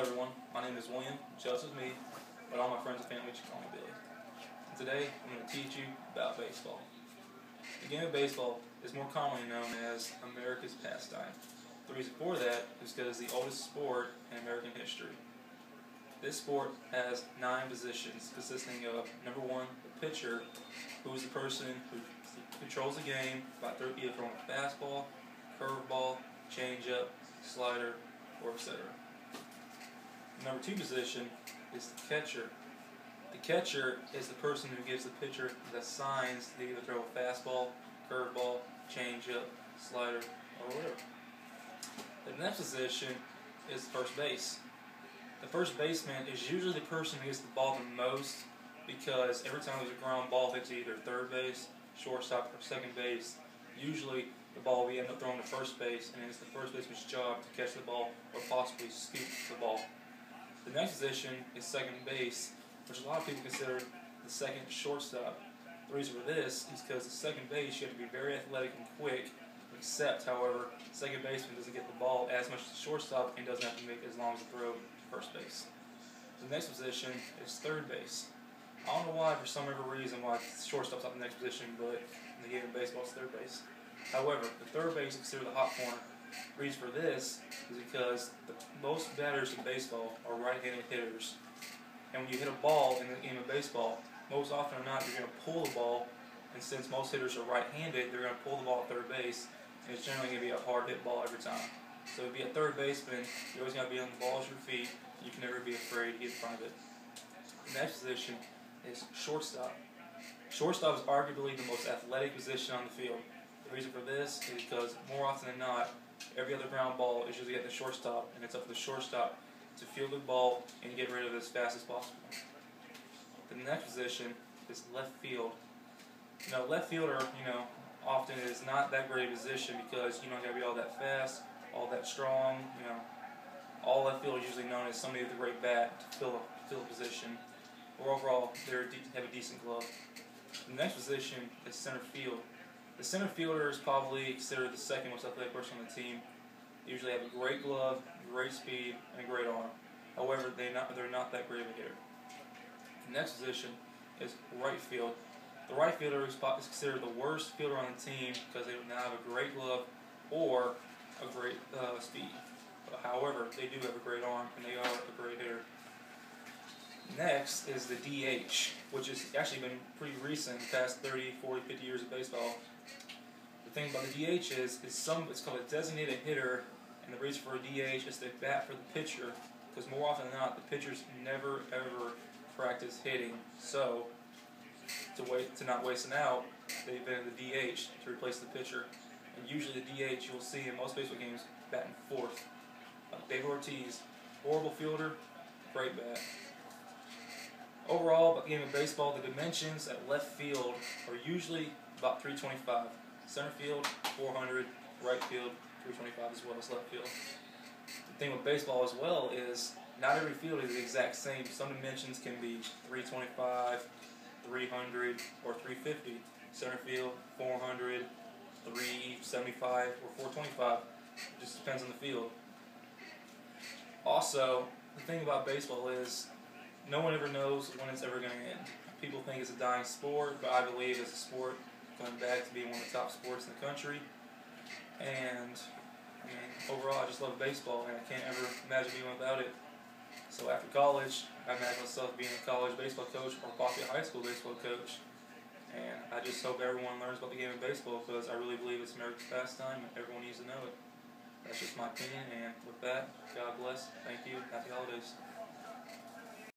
everyone, my name is William, just as me, but all my friends and family should call me Billy. And today, I'm going to teach you about baseball. The game of baseball is more commonly known as America's pastime. The reason for that is because it's the oldest sport in American history. This sport has 9 positions consisting of, number 1, the pitcher, who is the person who controls the game by either throwing a fastball, curveball, changeup, slider, or etc. The number 2 position is the catcher. The catcher is the person who gives the pitcher the signs to either throw a fastball, curveball, changeup, slider, or whatever. The next position is first base. The first baseman is usually the person who gets the ball the most, because every time there's a ground ball hits either third base, shortstop, or second base, usually the ball will end up thrown to first base, and it's the first baseman's job to catch the ball or possibly scoop the ball. The next position is second base, which a lot of people consider the second shortstop. The reason for this is because the second base, you have to be very athletic and quick, except, however, the second baseman doesn't get the ball as much as the shortstop and doesn't have to make as long as a throw to first base. The next position is third base. I don't know why, for some other reason, why shortstop's not the next position, but in the game of baseball, it's third base. However, the third base is considered the hot corner. The reason for this is because most batters in baseball are right-handed hitters. And when you hit a ball in the game of baseball, most often than not, you're going to pull the ball, and since most hitters are right-handed, they're going to pull the ball at third base, and it's generally going to be a hard hit ball every time. So to be a third baseman, you always got to be on the ball at your feet. You can never be afraid to get in front of it. The next position is shortstop. Shortstop is arguably the most athletic position on the field. The reason for this is because more often than not, every other ground ball is usually at the shortstop, and it's up to the shortstop to field the ball and get rid of it as fast as possible. The next position is left field. Left fielder, often is not that great a position because you don't got to be all that fast, all that strong. All left field is usually known as somebody with a great bat to fill a position, or overall they have a decent glove. The next position is center field. The center fielder is probably considered the second most athletic person on the team. They usually have a great glove, great speed, and a great arm. However, they're not that great of a hitter. The next position is right field. The right fielder is considered the worst fielder on the team because they do not have a great glove or a great speed. However, they do have a great arm, and they are a great hitter. Next is the DH, which has actually been pretty recent, the past 30, 40, 50 years of baseball. The thing about the DH is it's called a designated hitter, and the reason for a DH is they bat for the pitcher, because more often than not, the pitchers never ever practice hitting. So, to not waste an out, they invented the DH to replace the pitcher. And usually the DH you'll see in most baseball games batting fourth. Like David Ortiz, horrible fielder, great bat. Overall, about the game of baseball, the dimensions at left field are usually about 325. Center field, 400. Right field, 325 as well as left field. The thing with baseball as well is not every field is the exact same. Some dimensions can be 325, 300, or 350. Center field, 400, 375, or 425. It just depends on the field. Also, the thing about baseball is no one ever knows when it's ever going to end. People think it's a dying sport, but I believe it's a sport going back to being one of the top sports in the country. And overall, I just love baseball, and I can't ever imagine being without it. So after college, I imagine myself being a college baseball coach or possibly a high school baseball coach. And I just hope everyone learns about the game of baseball, because I really believe it's America's pastime and everyone needs to know it. That's just my opinion, and with that, God bless, thank you, happy holidays.